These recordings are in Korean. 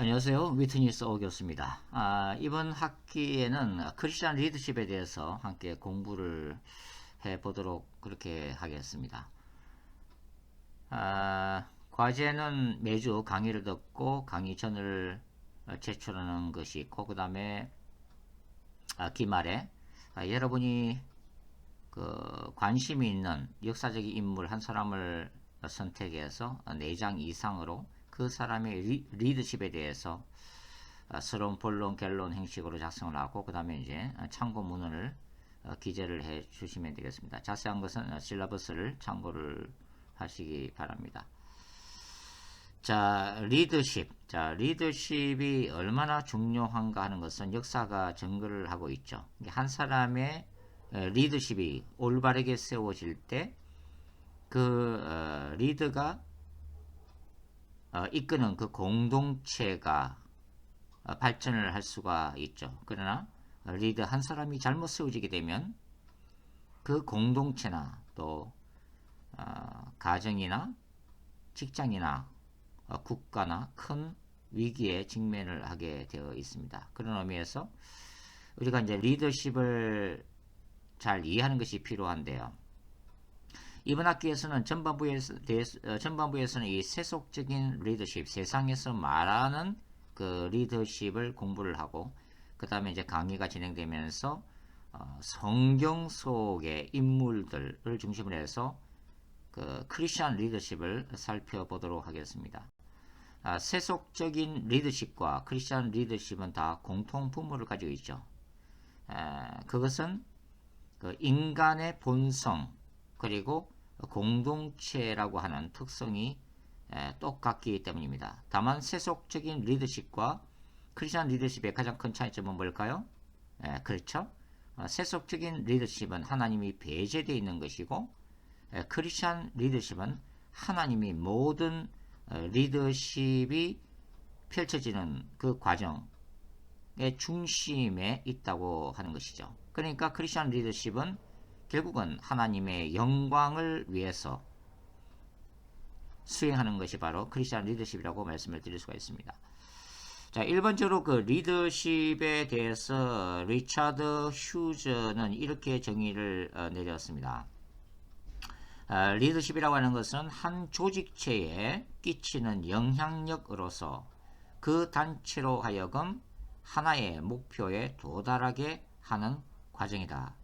안녕하세요. 위트니스 오교수입니다. 이번 학기에는 크리스천 리더십에 대해서 함께 공부를 해보도록 그렇게 하겠습니다. 과제는 매주 강의를 듣고 강의전을 제출하는 것이 있고, 그 다음에 기말에 여러분이 관심이 있는 역사적인 인물 한 사람을 선택해서 4장 이상으로 그 사람의 리더십에 대해서 서론, 본론, 결론 형식으로 작성을 하고, 그 다음에 이제 참고문헌을 기재를 해 주시면 되겠습니다. 자세한 것은 실러버스를 참고를 하시기 바랍니다. 자, 리더십. 리더십이 얼마나 중요한가 하는 것은 역사가 증거를 하고 있죠. 한 사람의 리더십이 올바르게 세워질 때 리더가 이끄는 그 공동체가 발전을 할 수가 있죠. 그러나 리더 한 사람이 잘못 세워지게 되면 그 공동체나 또 가정이나 직장이나 국가나 큰 위기에 직면을 하게 되어 있습니다. 그런 의미에서 우리가 이제 리더십을 잘 이해하는 것이 필요한데요. 이번 학기에서는 전반부에서는 이 세속적인 리더십, 세상에서 말하는 그 리더십을 공부를 하고, 그 다음에 이제 강의가 진행되면서 성경 속의 인물들을 중심으로 해서 그 크리스천 리더십을 살펴보도록 하겠습니다. 세속적인 리더십과 크리스천 리더십은 다 공통 분모를 가지고 있죠. 그것은 그 인간의 본성 그리고 공동체라고 하는 특성이 똑같기 때문입니다. 다만 세속적인 리더십과 크리스천 리더십의 가장 큰 차이점은 뭘까요? 그렇죠. 세속적인 리더십은 하나님이 배제되어 있는 것이고, 크리스천 리더십은 하나님이 모든 리더십이 펼쳐지는 그 과정의 중심에 있다고 하는 것이죠. 그러니까 크리스천 리더십은 결국은 하나님의 영광을 위해서 수행하는 것이 바로 크리스천 리더십이라고 말씀을 드릴 수가 있습니다. 자, 1번적으로 그 리더십에 대해서 리차드 휴즈는 이렇게 정의를 내렸습니다. 리더십이라고 하는 것은 한 조직체에 끼치는 영향력으로서 그 단체로 하여금 하나의 목표에 도달하게 하는 과정이다.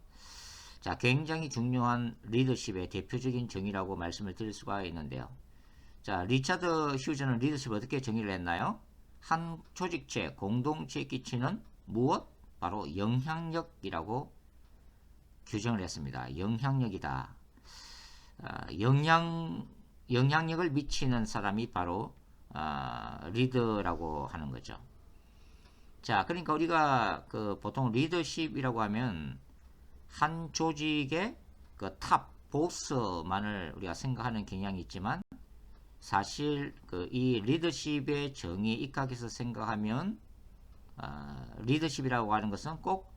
자, 굉장히 중요한 리더십의 대표적인 정의라고 말씀을 드릴 수가 있는데요. 자, 리차드 휴즈는 리더십을 어떻게 정의를 했나요? 한 조직체, 공동체에 끼치는 무엇? 바로 영향력이라고 규정을 했습니다. 영향력이다. 영향력을 미치는 사람이 바로 리더라고 하는 거죠. 자, 그러니까 우리가 보통 리더십이라고 하면 한 조직의 그 탑 보스만을 우리가 생각하는 경향이 있지만, 사실 이 리더십의 정의에 입각해서 생각하면 리더십이라고 하는 것은 꼭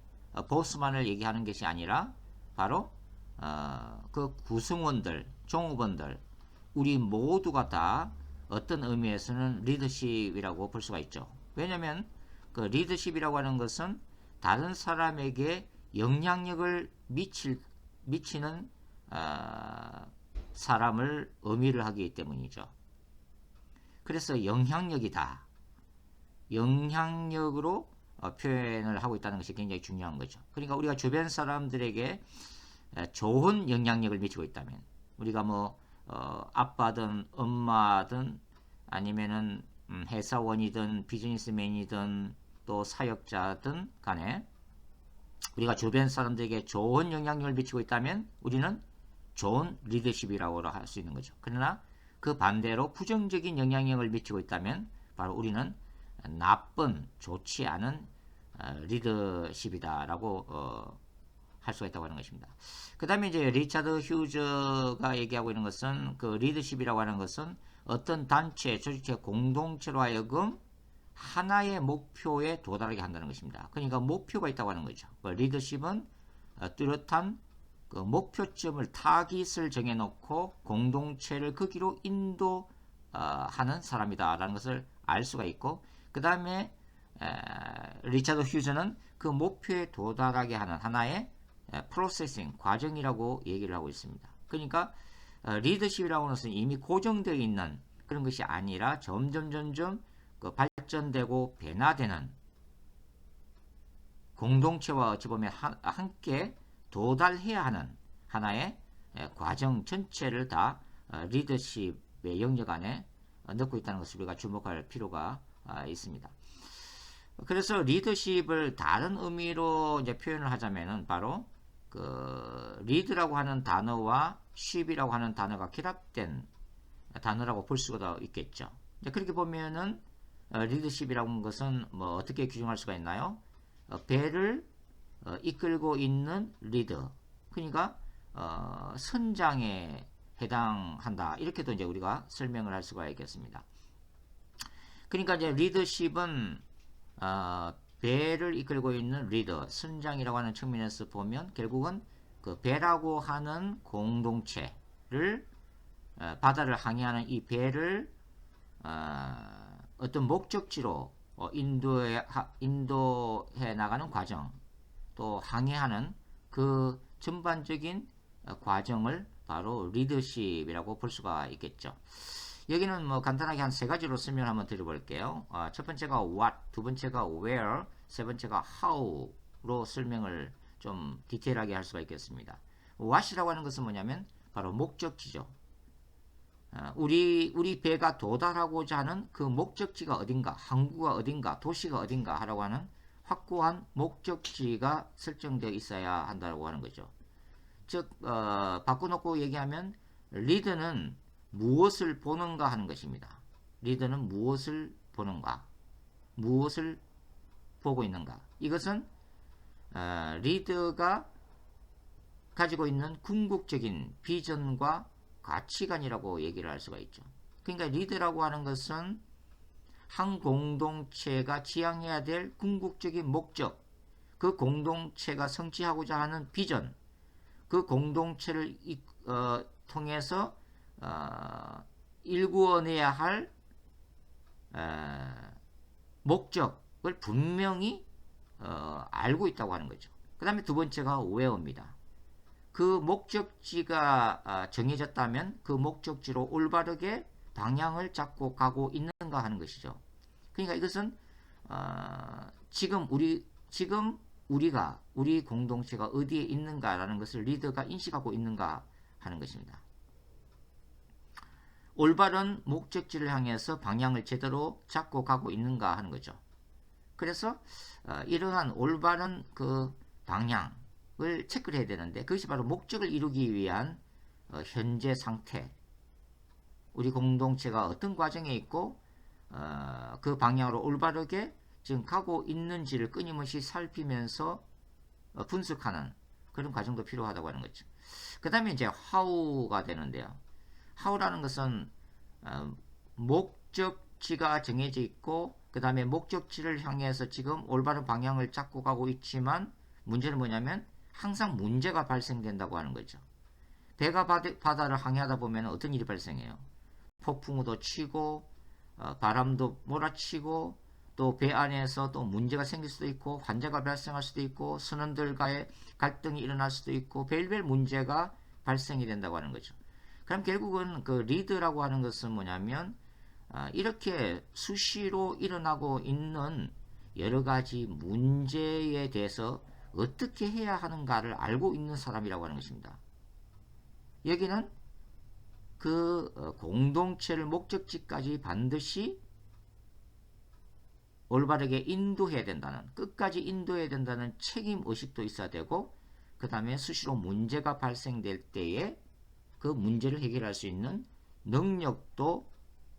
보스만을 얘기하는 것이 아니라 바로 그 구성원들, 종업원들, 우리 모두가 다 어떤 의미에서는 리더십이라고 볼 수가 있죠. 왜냐하면 그 리더십이라고 하는 것은 다른 사람에게 영향력을 미치는 사람을 의미를 하기 때문이죠. 그래서 영향력이다. 영향력으로 표현을 하고 있다는 것이 굉장히 중요한 거죠. 그러니까 우리가 주변 사람들에게 좋은 영향력을 미치고 있다면, 우리가 아빠든 엄마든 아니면은 회사원이든 비즈니스맨이든 또 사역자든 간에 우리가 주변 사람들에게 좋은 영향력을 미치고 있다면 우리는 좋은 리더십이라고 할 수 있는 거죠. 그러나 그 반대로 부정적인 영향력을 미치고 있다면 바로 우리는 나쁜, 좋지 않은 리더십이다라고 할 수가 있다고 하는 것입니다. 그 다음에 이제 리차드 휴즈가 얘기하고 있는 것은 그 리더십이라고 하는 것은 어떤 단체, 조직체, 공동체로 하여금 하나의 목표에 도달하게 한다는 것입니다. 그러니까 목표가 있다고 하는 거죠. 리더십은 뚜렷한 그 목표점을 타깃을 정해놓고 공동체를 그 길로 인도하는 사람이다라는 것을 알 수가 있고, 그 다음에 리차드 휴즈는 그 목표에 도달하게 하는 하나의 프로세싱 과정이라고 얘기를 하고 있습니다. 그러니까 리더십이라고 하는 것은 이미 고정되어 있는 그런 것이 아니라 점점 그 발전되고 변화되는 공동체와 어찌 보면 함께 도달해야 하는 하나의 과정 전체를 다 리더십의 영역 안에 넣고 있다는 것을 우리가 주목할 필요가 있습니다. 그래서 리더십을 다른 의미로 이제 표현을 하자면은 바로 그 리드라고 하는 단어와 쉽이라고 하는 단어가 결합된 단어라고 볼 수가 있겠죠. 그렇게 보면은 리더십이라고 하는 것은 뭐 어떻게 규정할 수가 있나요? 배를 이끌고 있는 리더, 그러니까 선장에 해당한다. 이렇게도 이제 우리가 설명을 할 수가 있겠습니다. 그러니까 이제 리더십은 배를 이끌고 있는 리더, 선장이라고 하는 측면에서 보면 결국은 그 배라고 하는 공동체를 바다를 항해하는 이 배를 어떤 목적지로 인도해 나가는 과정, 또 항해하는 그 전반적인 과정을 바로 리더십이라고 볼 수가 있겠죠. 여기는 뭐 간단하게 한 세 가지로 설명을 한번 드려볼게요. 첫 번째가 what, 두 번째가 where, 세 번째가 how로 설명을 좀 디테일하게 할 수가 있겠습니다. what이라고 하는 것은 뭐냐면 바로 목적지죠. 우리 배가 도달하고자 하는 그 목적지가 어딘가, 항구가 어딘가, 도시가 어딘가 하라고 하는 확고한 목적지가 설정되어 있어야 한다고 하는 거죠. 즉 바꿔놓고 얘기하면 리더는 무엇을 보는가 하는 것입니다. 리더는 무엇을 보는가, 무엇을 보고 있는가. 이것은 리더가 가지고 있는 궁극적인 비전과 가치관이라고 얘기를 할 수가 있죠. 그러니까 리더라고 하는 것은 한 공동체가 지향해야 될 궁극적인 목적, 그 공동체가 성취하고자 하는 비전, 그 공동체를 통해서 일구어내야 할 목적을 분명히 알고 있다고 하는 거죠. 그 다음에 두 번째가 where입니다. 그 목적지가 정해졌다면 그 목적지로 올바르게 방향을 잡고 가고 있는가 하는 것이죠. 그러니까 이것은 지금 우리가 우리 공동체가 어디에 있는가라는 것을 리더가 인식하고 있는가 하는 것입니다. 올바른 목적지를 향해서 방향을 제대로 잡고 가고 있는가 하는 거죠. 그래서 이러한 올바른 그 방향을 체크를 해야 되는데 그것이 바로 목적을 이루기 위한 현재 상태, 우리 공동체가 어떤 과정에 있고 그 방향으로 올바르게 지금 가고 있는지를 끊임없이 살피면서 분석하는 그런 과정도 필요하다고 하는 거죠. 그 다음에 이제 how가 되는데요. how라는 것은 목적지가 정해져 있고 그 다음에 목적지를 향해서 지금 올바른 방향을 잡고 가고 있지만 문제는 뭐냐면 항상 문제가 발생된다고 하는 거죠. 배가 바다를 항해하다 보면 어떤 일이 발생해요? 폭풍우도 치고 바람도 몰아치고 또 배 안에서 또 문제가 생길 수도 있고 환자가 발생할 수도 있고 선원들과의 갈등이 일어날 수도 있고 별별 문제가 발생이 된다고 하는 거죠. 그럼 결국은 그 리드라고 하는 것은 뭐냐면 이렇게 수시로 일어나고 있는 여러 가지 문제에 대해서 어떻게 해야 하는가를 알고 있는 사람이라고 하는 것입니다. 여기는 그 공동체를 목적지까지 반드시 올바르게 인도해야 된다는, 끝까지 인도해야 된다는 책임의식도 있어야 되고 그 다음에 수시로 문제가 발생될 때에 그 문제를 해결할 수 있는 능력도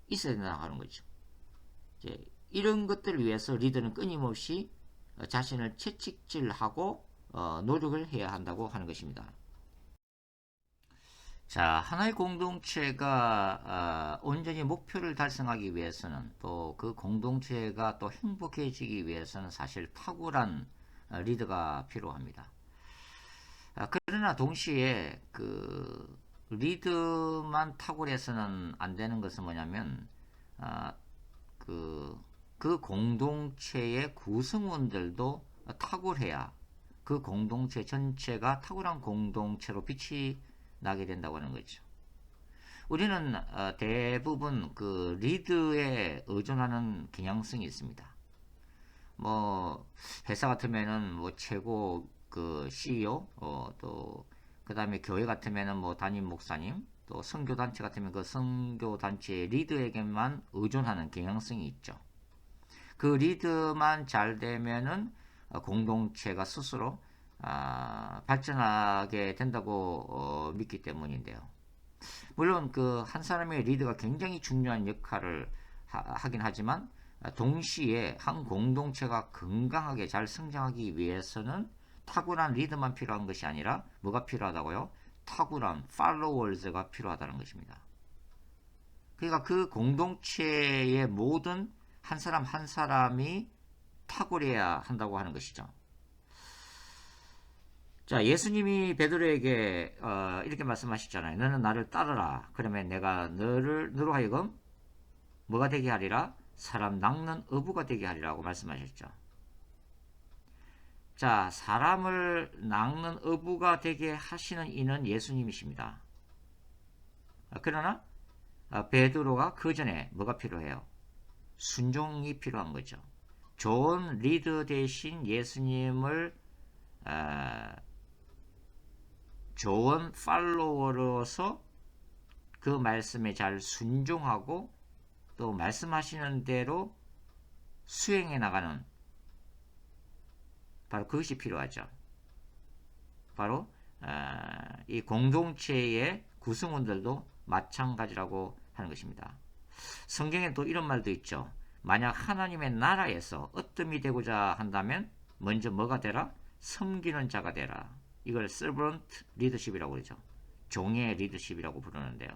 있어야 된다는 거죠. 이제 이런 것들을 위해서 리더는 끊임없이 자신을 채찍질하고 노력을 해야 한다고 하는 것입니다. 자, 하나의 공동체가 온전히 목표를 달성하기 위해서는 또 그 공동체가 또 행복해지기 위해서는 사실 탁월한 리더가 필요합니다. 그러나 동시에 그 리더만 탁월해서는 안 되는 것은 뭐냐면 그 그 공동체의 구성원들도 탁월해야 그 공동체 전체가 탁월한 공동체로 빛이 나게 된다고 하는 거죠. 우리는 대부분 그 리드에 의존하는 경향성이 있습니다. 뭐 회사 같으면은 뭐 최고 그 CEO, 또 그다음에 교회 같으면은 뭐 담임 목사님, 또 선교 단체 같으면 그 선교 단체의 리드에게만 의존하는 경향성이 있죠. 그 리드만 잘 되면은 공동체가 스스로 발전하게 된다고 믿기 때문인데요. 물론 그 한 사람의 리드가 굉장히 중요한 역할을 하긴 하지만 동시에 한 공동체가 건강하게 잘 성장하기 위해서는 탁월한 리드만 필요한 것이 아니라 뭐가 필요하다고요? 탁월한 팔로워즈가 필요하다는 것입니다. 그러니까 그 공동체의 모든 한 사람 한 사람이 탁월해야 한다고 하는 것이죠. 자, 예수님이 베드로에게 이렇게 말씀하셨잖아요. 너는 나를 따르라. 그러면 내가 너로 하여금 뭐가 되게 하리라? 사람 낚는 어부가 되게 하리라고 말씀하셨죠. 자, 사람을 낚는 어부가 되게 하시는 이는 예수님이십니다. 그러나 베드로가 그 전에 뭐가 필요해요? 순종이 필요한 거죠. 좋은 리더 대신 예수님을 좋은 팔로워로서 그 말씀에 잘 순종하고 또 말씀하시는 대로 수행해 나가는 바로 그것이 필요하죠. 바로 이 공동체의 구성원들도 마찬가지라고 하는 것입니다. 성경에 또 이런 말도 있죠. 만약 하나님의 나라에서 어뜸이 되고자 한다면 먼저 뭐가 되라? 섬기는 자가 되라. 이걸 servant leadership이라고 그러죠. 종의 리더십이라고 부르는데요.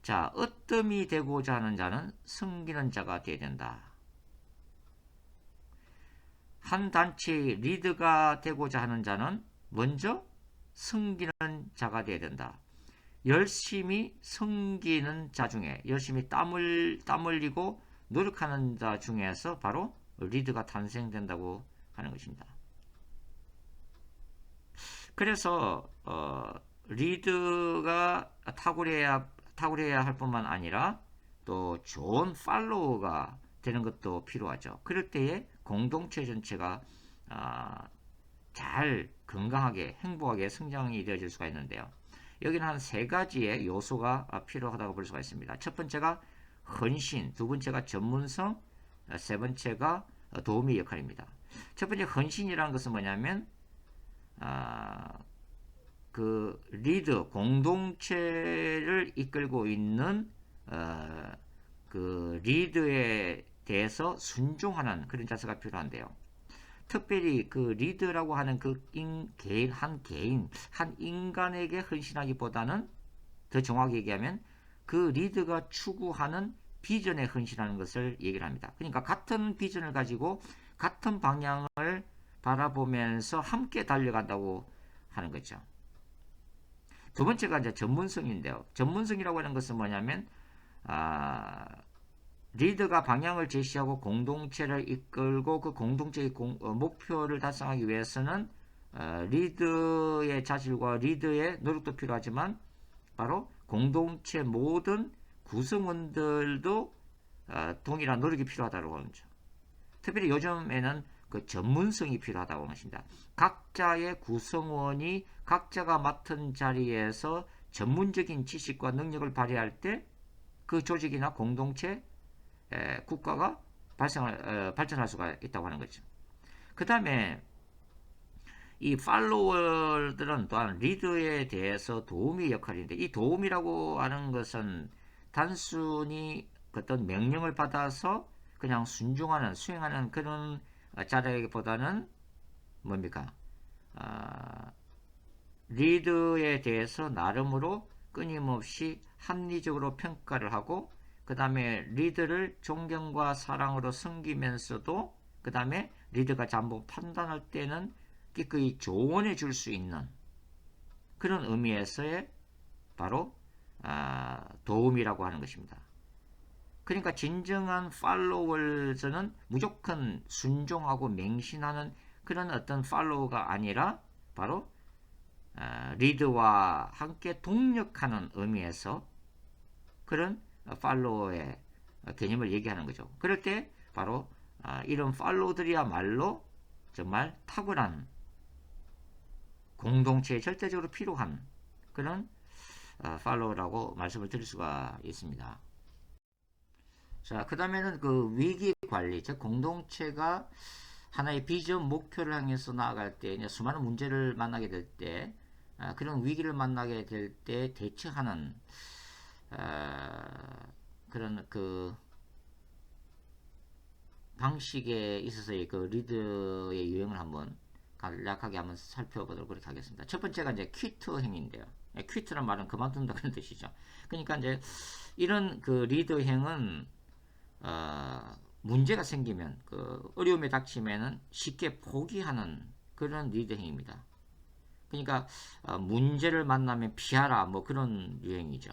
자, 어뜸이 되고자 하는 자는 섬기는 자가 되어야 된다. 한 단체의 리더가 되고자 하는 자는 먼저 섬기는 자가 되어야 된다. 열심히 섬기는 자 중에 열심히 땀 흘리고 노력하는 자 중에서 바로 리더가 탄생된다고 하는 것입니다. 그래서 리더가 탁월해야 할 뿐만 아니라 또 좋은 팔로워가 되는 것도 필요하죠. 그럴 때에 공동체 전체가 잘 건강하게 행복하게 성장이 되어질 수가 있는데요. 여기는 한 세 가지의 요소가 필요하다고 볼 수가 있습니다. 첫 번째가 헌신, 두 번째가 전문성, 세 번째가 도우미 역할입니다. 첫 번째 헌신이라는 것은 뭐냐면 그 리더 공동체를 이끌고 있는 그 리더에 대해서 순종하는 그런 자세가 필요한데요. 특별히 그 리더라고 하는 그 한 인간에게 헌신하기보다는 더 정확히 얘기하면 그 리더가 추구하는 비전에 헌신하는 것을 얘기를 합니다. 그러니까 같은 비전을 가지고 같은 방향을 바라보면서 함께 달려간다고 하는 거죠. 두 번째가 이제 전문성인데요. 전문성이라고 하는 것은 뭐냐면 리더가 방향을 제시하고 공동체를 이끌고 그 공동체의 목표를 달성하기 위해서는 리더의 자질과 리더의 노력도 필요하지만 바로 공동체 모든 구성원들도 동일한 노력이 필요하다고 하는 거죠. 특별히 요즘에는 그 전문성이 필요하다고 하십니다. 각자의 구성원이 각자가 맡은 자리에서 전문적인 지식과 능력을 발휘할 때 그 조직이나 공동체, 국가가 발전할 수가 있다고 하는 거죠. 그 다음에 이 팔로워들은 또한 리더에 대해서 도우미 역할인데 이 도움이라고 하는 것은 단순히 어떤 명령을 받아서 그냥 순종하는 수행하는 그런 자라기보다는 뭡니까? 리더에 대해서 나름으로 끊임없이 합리적으로 평가를 하고 그 다음에 리더를 존경과 사랑으로 섬기면서도 그 다음에 리더가 잘못 판단할 때는 기꺼이 조언해 줄 수 있는 그런 의미에서의 바로 도움이라고 하는 것입니다. 그러니까 진정한 팔로워즈는 무조건 순종하고 맹신하는 그런 어떤 팔로워가 아니라 바로 리드와 함께 동력하는 의미에서 그런 팔로워의 개념을 얘기하는 거죠. 그럴 때 바로 이런 팔로워들이야말로 정말 탁월한 공동체에 절대적으로 필요한 그런 팔로워라고 말씀을 드릴 수가 있습니다. 자, 그 다음에는 그 위기 관리, 즉 공동체가 하나의 비전 목표를 향해서 나아갈 때 이제 수많은 문제를 만나게 될 때 그런 위기를 만나게 될 때 대처하는 그런 그 방식에 있어서의 그 리드의 유형을 한번 간략하게 한번 살펴보도록 그렇게 하겠습니다. 첫 번째가 이제 퀴트 행위인데요. 퀴트란 말은 그만둔다 그런 뜻이죠. 그러니까 이제 이런 그 리드 행은 문제가 생기면 그 어려움에 닥치면은 쉽게 포기하는 그런 리드 행위입니다. 그러니까 문제를 만나면 피하라 뭐 그런 유행이죠.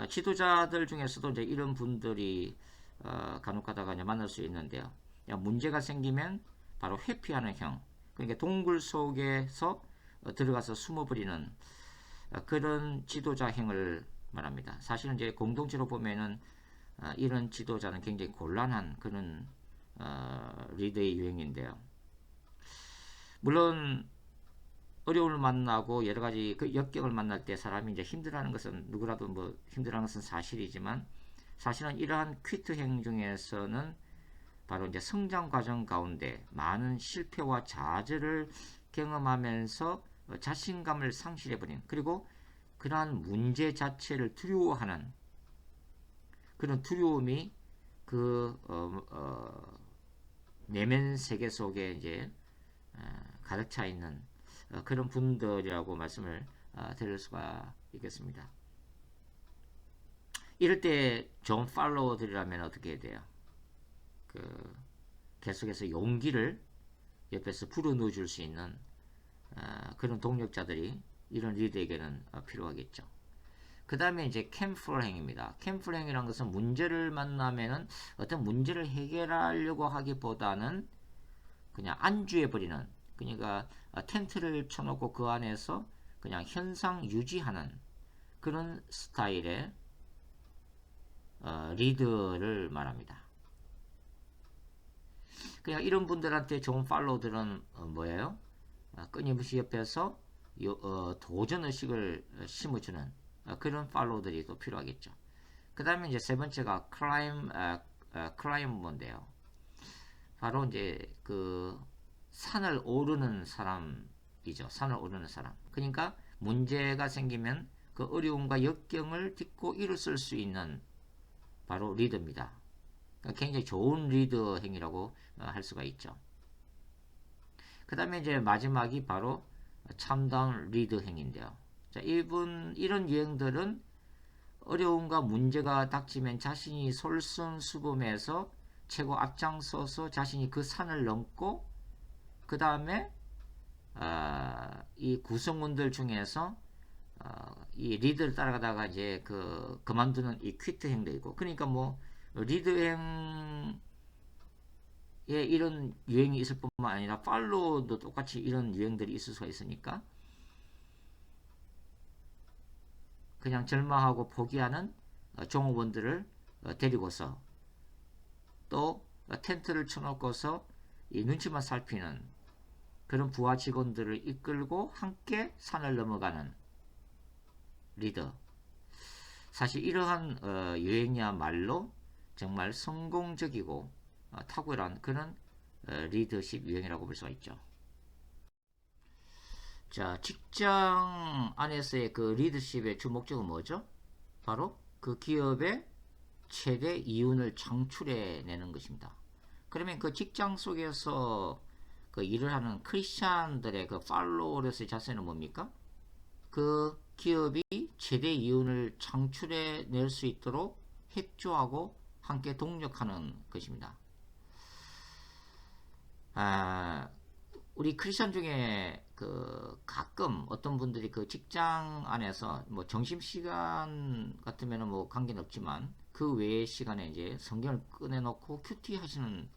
지도자들 중에서도 이제 이런 분들이 간혹가다가 만날 수 있는데요. 문제가 생기면 바로 회피하는 형, 그러니까 동굴 속에서 들어가서 숨어버리는 그런 지도자형을 말합니다. 사실은 이제 공동체로 보면은 이런 지도자는 굉장히 곤란한 그런 리더의 유형인데요. 물론 어려움을 만나고 여러 가지 그 역경을 만날 때 사람이 이제 힘들어하는 것은 누구라도 뭐 힘들어하는 것은 사실이지만 사실은 이러한 퀴트행 중에서는 바로 이제 성장 과정 가운데 많은 실패와 좌절을 경험하면서 자신감을 상실해버린 그리고 그러한 문제 자체를 두려워하는 그런 두려움이 그 내면 세계 속에 이제 가득 차 있는 그런 분들이라고 말씀을 드릴 수가 있겠습니다. 이럴 때 존 팔로워들이라면 어떻게 해야 돼요? 계속해서 용기를 옆에서 불어넣어 줄 수 있는 그런 동력자들이 이런 리더에게는 필요하겠죠. 그 다음에 이제 캠플행입니다. 캠플행이라는 것은 문제를 만나면은 어떤 문제를 해결하려고 하기보다는 그냥 안주해버리는, 그러니까 텐트를 쳐놓고 그 안에서 그냥 현상 유지하는 그런 스타일의 리더를 말합니다. 그냥 이런 분들한테 좋은 팔로우들은 뭐예요? 끊임없이 옆에서 도전의식을 심어주는 그런 팔로우들이 또 필요하겠죠. 그 다음에 이제 세 번째가 클라이머인데요. 바로 이제 그 산을 오르는 사람이죠. 산을 오르는 사람. 그러니까 문제가 생기면 그 어려움과 역경을 딛고 일어설 수 있는 바로 리더입니다. 그러니까 굉장히 좋은 리더 행위라고 할 수가 있죠. 그 다음에 이제 마지막이 바로 참다운 리더 행위인데요. 자, 이런 유행들은 어려움과 문제가 닥치면 자신이 솔선수범해서 최고 앞장서서 자신이 그 산을 넘고 그 다음에 이 구성원들 중에서 이 리더를 따라가다가 이제 그만두는 이 퀴트 행도 있고, 그러니까 뭐 리더행에 이런 유행이 있을 뿐만 아니라 팔로우도 똑같이 이런 유행들이 있을 수가 있으니까 그냥 절망하고 포기하는 종업원들을 데리고서 또 텐트를 쳐놓고서 이 눈치만 살피는 그런 부하 직원들을 이끌고 함께 산을 넘어가는 리더. 사실 이러한 유행이야말로 정말 성공적이고 탁월한 그런 리더십 유행이라고 볼 수가 있죠. 자, 직장 안에서의 그 리더십의 주 목적은 뭐죠? 바로 그 기업의 최대 이윤을 창출해내는 것입니다. 그러면 그 직장 속에서 그 일을 하는 크리스찬들의 그 팔로워로서의 자세는 뭡니까? 그 기업이 최대 이윤을 창출해낼 수 있도록 협조하고 함께 동력하는 것입니다. 우리 크리스천 중에 그 가끔 어떤 분들이 그 직장 안에서 뭐 점심시간 같으면 뭐 관계는 없지만 그 외의 시간에 이제 성경을 꺼내놓고 큐티 하시는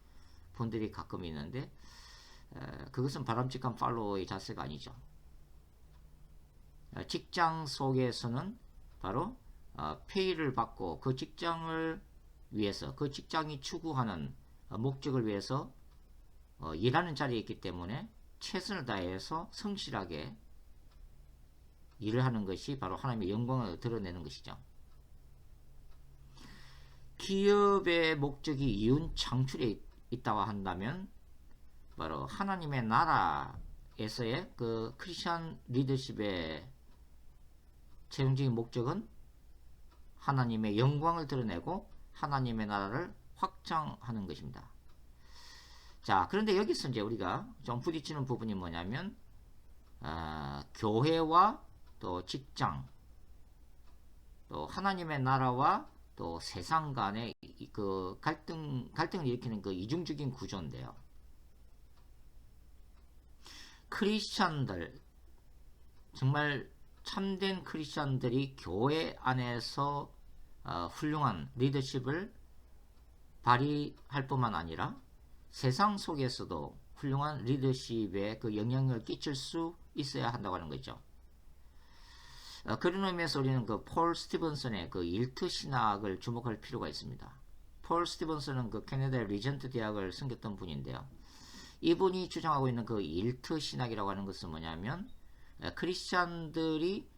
분들이 가끔 있는데 그것은 바람직한 팔로워의 자세가 아니죠. 직장 속에서는 바로 페이를 받고 그 직장을 위해서 그 직장이 추구하는 목적을 위해서 일하는 자리에 있기 때문에 최선을 다해서 성실하게 일을 하는 것이 바로 하나님의 영광을 드러내는 것이죠. 기업의 목적이 이윤 창출에 있다고 한다면 바로 하나님의 나라에서의 그 크리스천 리더십의 최종적인 목적은 하나님의 영광을 드러내고 하나님의 나라를 확장하는 것입니다. 자, 그런데 여기서 이제 우리가 좀 부딪히는 부분이 뭐냐면 교회와 또 직장, 또 하나님의 나라와 또 세상 간의 그 갈등을 일으키는 그 이중적인 구조인데요. 크리스찬들, 정말 참된 크리스찬들이 교회 안에서 훌륭한 리더십을 발휘할 뿐만 아니라 세상 속에서도 훌륭한 리더십에 그 영향을 끼칠 수 있어야 한다고 하는 거죠. 그런 의미에서 우리는 그 폴 스티븐슨의 그 일트 신학을 주목할 필요가 있습니다. 폴 스티븐슨은 그 캐나다의 리전트 대학을 섬겼던 분인데요. 이분이 주장하고 있는 그 일트 신학이라고 하는 것은 뭐냐면 크리스찬들이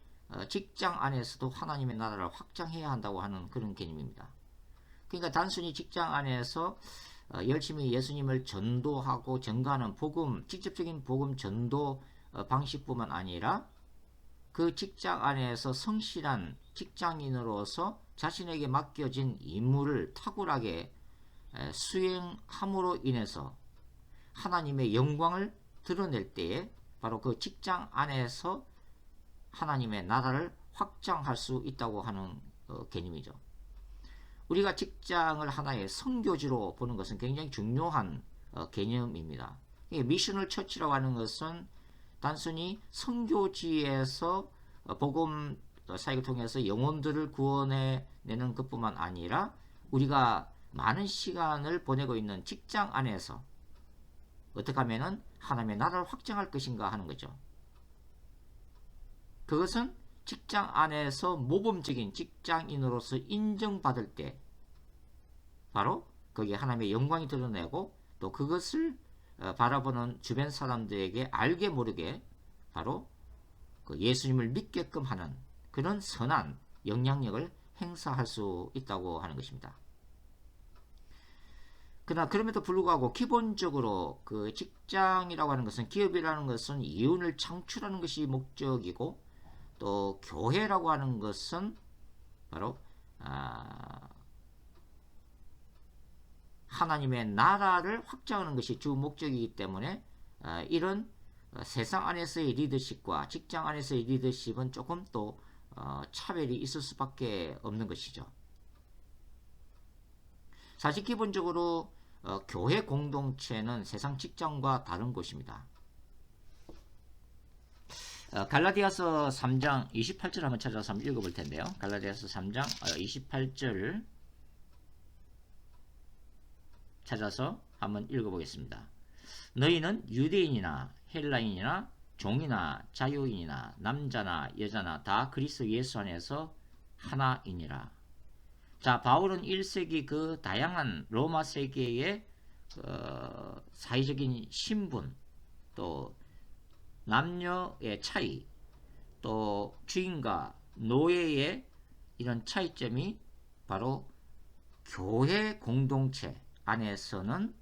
직장 안에서도 하나님의 나라를 확장해야 한다고 하는 그런 개념입니다. 그러니까 단순히 직장 안에서 열심히 예수님을 전도하고 전가하는 복음, 직접적인 복음 전도 방식뿐만 아니라 그 직장 안에서 성실한 직장인으로서 자신에게 맡겨진 임무를 탁월하게 수행함으로 인해서 하나님의 영광을 드러낼 때에 바로 그 직장 안에서 하나님의 나라를 확장할 수 있다고 하는 개념이죠. 우리가 직장을 하나의 선교지로 보는 것은 굉장히 중요한 개념입니다. 미셔널 처치라고 하는 것은 단순히 선교지에서 복음 사역을 통해서 영혼들을 구원해내는 것뿐만 아니라 우리가 많은 시간을 보내고 있는 직장 안에서 어떻게 하면 하나님의 나라를 확장할 것인가 하는 거죠. 그것은 직장 안에서 모범적인 직장인으로서 인정받을 때 바로 거기에 하나님의 영광이 드러내고 또 그것을 바라보는 주변 사람들에게 알게 모르게 바로 그 예수님을 믿게끔 하는 그런 선한 영향력을 행사할 수 있다고 하는 것입니다. 그러나 그럼에도 불구하고 기본적으로 그 직장이라고 하는 것은 기업이라는 것은 이윤을 창출하는 것이 목적이고 또 교회라고 하는 것은 바로 하나님의 나라를 확장하는 것이 주 목적이기 때문에 이런 세상 안에서의 리더십과 직장 안에서의 리더십은 조금 또 차별이 있을 수밖에 없는 것이죠. 사실 기본적으로 교회 공동체는 세상 직장과 다른 곳입니다. 갈라디아서 3장 28절 한번 찾아서 한번 읽어볼 텐데요. 갈라디아서 3장 28절 찾아서 한번 읽어보겠습니다. 너희는 유대인이나 헬라인이나 종이나 자유인이나 남자나 여자나 다 그리스도 예수 안에서 하나이니라. 자, 바울은 1세기 그 다양한 로마 세계의 사회적인 신분, 또 남녀의 차이, 또 주인과 노예의 이런 차이점이 바로 교회 공동체 안에서는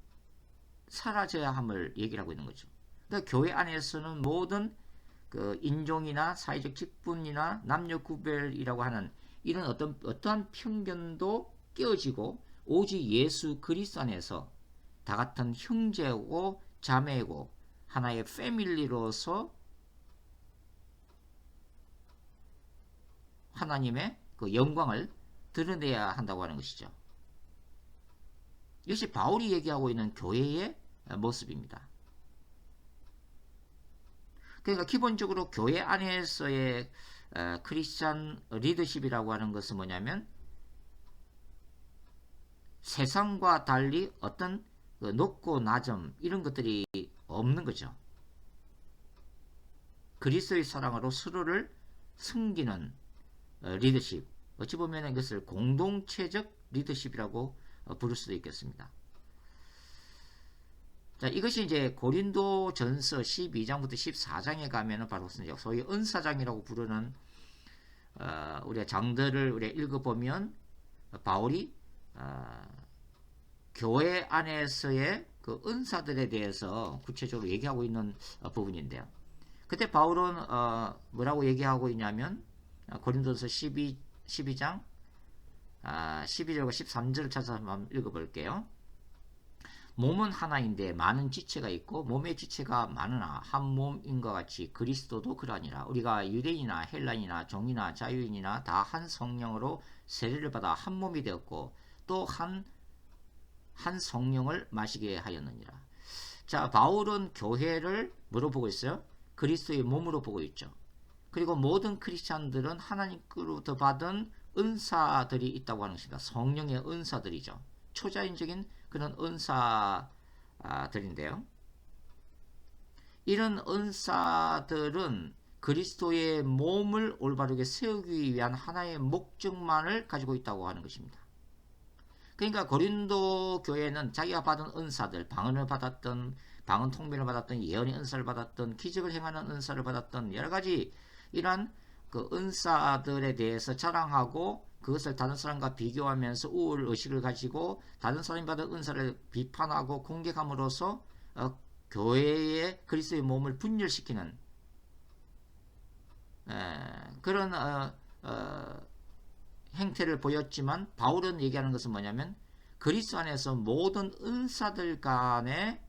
사라져야 함을 얘기를 하고 있는 거죠. 그러니까 교회 안에서는 모든 그 인종이나 사회적 직분이나 남녀 구별이라고 하는 이런 어떠한 편견도 깨어지고 오직 예수 그리스도 안에서 다 같은 형제고 자매고 하나의 패밀리로서 하나님의 그 영광을 드러내야 한다고 하는 것이죠. 이것이 바울이 얘기하고 있는 교회의 모습입니다. 그러니까 기본적으로 교회 안에서의 크리스찬 리더십이라고 하는 것은 뭐냐면 세상과 달리 어떤 그 높고 낮음 이런 것들이 없는 거죠. 그리스도의 사랑으로 서로를 섬기는 리더십. 어찌 보면 이것을 공동체적 리더십이라고 부를 수도 있겠습니다. 자, 이것이 이제 고린도 전서 12장부터 14장에 가면은 바로 소위 은사장이라고 부르는 우리가 장들을 우리가 읽어보면 바울이 교회 안에서의 그 은사들에 대해서 구체적으로 얘기하고 있는 부분인데요. 그때 바울은 뭐라고 얘기하고 있냐면 고린도서 12장 12절과 13절을 찾아서 한번 읽어볼게요. 몸은 하나인데 많은 지체가 있고 몸의 지체가 많으나 한 몸인과 같이 그리스도도 그러하니라. 우리가 유대인이나 헬라인이나 종이나 자유인이나 다 한 성령으로 세례를 받아 한 몸이 되었고 또 한 성령을 마시게 하였느니라. 자, 바울은 교회를 뭐로 보고 있어요? 그리스도의 몸으로 보고 있죠. 그리고 모든 크리스찬들은 하나님께로부터 받은 은사들이 있다고 하는 것입니다. 성령의 은사들이죠. 초자연적인 그런 은사들인데요. 이런 은사들은 그리스도의 몸을 올바르게 세우기 위한 하나의 목적만을 가지고 있다고 하는 것입니다. 그러니까 고린도 교회는 자기가 받은 은사들, 방언을 받았던, 방언 통변을 받았던, 예언의 은사를 받았던, 기적을 행하는 은사를 받았던 여러 가지 이러한 그 은사들에 대해서 자랑하고 그것을 다른 사람과 비교하면서 우울 의식을 가지고 다른 사람이 받은 은사를 비판하고 공격함으로써 교회의 그리스도의 몸을 분열시키는 그런 행태를 보였지만 바울은 얘기하는 것은 뭐냐면 그리스도 안에서 모든 은사들 간에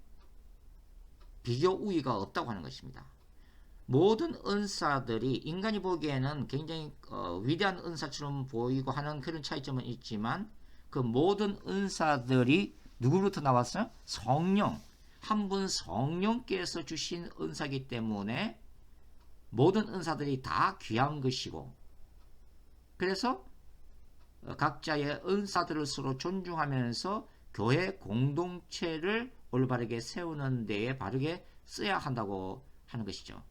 비교 우위가 없다고 하는 것입니다. 모든 은사들이 인간이 보기에는 굉장히 위대한 은사처럼 보이고 하는 그런 차이점은 있지만 그 모든 은사들이 누구로부터 나왔어요? 성령, 한 분 성령께서 주신 은사이기 때문에 모든 은사들이 다 귀한 것이고 그래서 각자의 은사들을 서로 존중하면서 교회 공동체를 올바르게 세우는 데에 바르게 써야 한다고 하는 것이죠.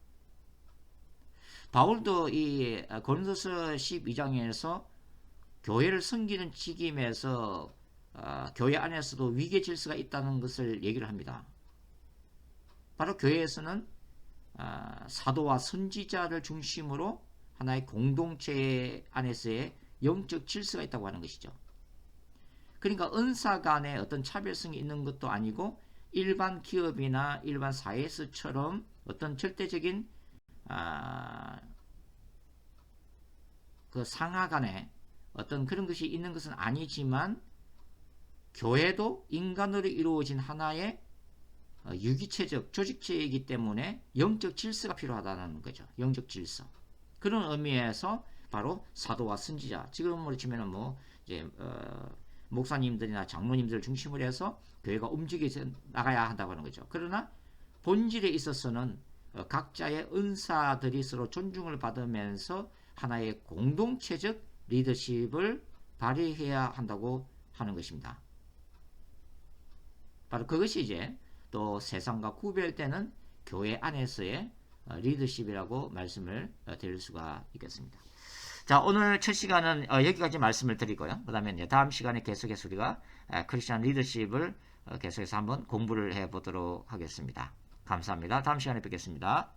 바울도 이 고린도서 12장에서 교회를 섬기는 직임에서 교회 안에서도 위계 질서가 있다는 것을 얘기를 합니다. 바로 교회에서는 사도와 선지자를 중심으로 하나의 공동체 안에서의 영적 질서가 있다고 하는 것이죠. 그러니까 은사 간에 어떤 차별성이 있는 것도 아니고 일반 기업이나 일반 사회에서처럼 어떤 절대적인 그 상하 간에 어떤 그런 것이 있는 것은 아니지만 교회도 인간으로 이루어진 하나의 유기체적 조직체이기 때문에 영적 질서가 필요하다는 거죠. 영적 질서. 그런 의미에서 바로 사도와 선지자, 지금으로 치면은 뭐 이제 목사님들이나 장로님들을 중심으로 해서 교회가 움직여 나가야 한다고 하는 거죠. 그러나 본질에 있어서는 각자의 은사들이 서로 존중을 받으면서 하나의 공동체적 리더십을 발휘해야 한다고 하는 것입니다. 바로 그것이 이제 또 세상과 구별되는 교회 안에서의 리더십이라고 말씀을 드릴 수가 있겠습니다. 자, 오늘 첫 시간은 여기까지 말씀을 드리고요. 그 다음에 다음 시간에 계속해서 우리가 크리스천 리더십을 계속해서 한번 공부를 해보도록 하겠습니다. 감사합니다. 다음 시간에 뵙겠습니다.